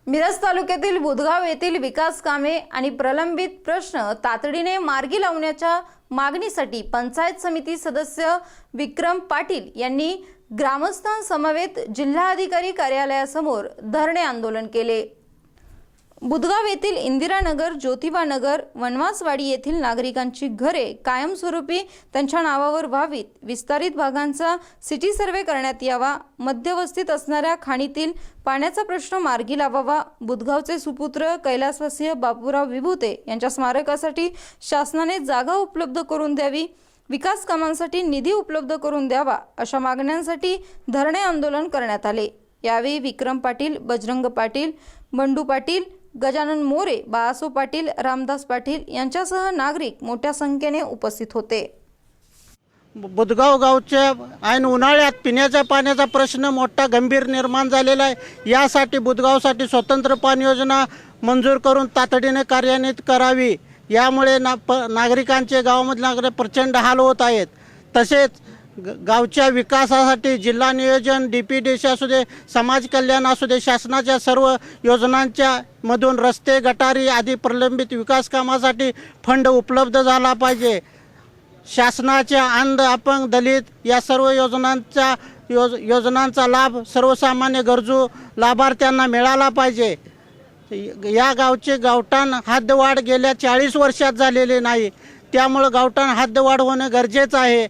मिरज तालुक्यातील बुधगाव येथील विकास कामे आणि प्रलंबित प्रश्न तातडीने मार्गी लावण्याच्या मागणीसाठी पंचायत समिती सदस्य विक्रम पाटील यांनी ग्रामस्थांसमवेत जिल्हाधिकारी कार्यालयासमोर धरणे आंदोलन केले। बुधगाव येथील इंदिरानगर, ज्योतिबानगर, वनवासवाडी येथील नागरिकांची घरे कायमस्वरूपी त्यांच्या नावावर व्हावीत, विस्तारित भागांचा सिटी सर्वे करण्यात यावा, मध्यवस्तीत असणाऱ्या खाणीतील पाण्याचा प्रश्न मार्गी लावावा, बुधगावचे सुपुत्र कैलासवासी बापूराव विभूते यांच्या स्मारकासाठी शासनाने जागा उपलब्ध करून द्यावी, विकास कामांसाठी निधी उपलब्ध करून द्यावा अशा मागण्यांसाठी धरणे आंदोलन करण्यात आले। यावेळी विक्रम पाटील, बजरंग पाटील, बंडू पाटील, गजानन मोरे, बाळासो पाटील, रामदास पाटील यांच्यासह नागरिक मोठ्या संख्येने उपस्थित होते। बुधगाव गावच्या ऐन उन्हाळ्यात पिण्याच्या पाण्याचा प्रश्न मोठा गंभीर निर्माण झालेला आहे। यासाठी बुधगावसाठी स्वतंत्र पाणी योजना मंजूर करून तातडीने कार्यान्वित करावी। यामुळे नागरिकांचे गावामधील नागरिक प्रचंड हाल होत आहेत। तसेच गावच्या विकासासाठी जिल्हा नियोजन, डीपीडीसी असू दे, समाज कल्याण असू दे, शासनाच्या सर्व योजनांच्या मधून रस्ते, गटारी आदी प्रलंबित विकास कामासाठी फंड उपलब्ध झाला पाहिजे। शासनाच्या अंध, अपंग, दलित या सर्व योजनांचा लाभ सर्वसामान्य गरजू लाभार्थ्यांना मिळाला पाहिजे। या गावचे गावठाण हद्दवाढ गेल्या 40 वर्षात झालेले नाही, त्यामुळे गावठाण हद्दवाढ होणे गरजेचं आहे।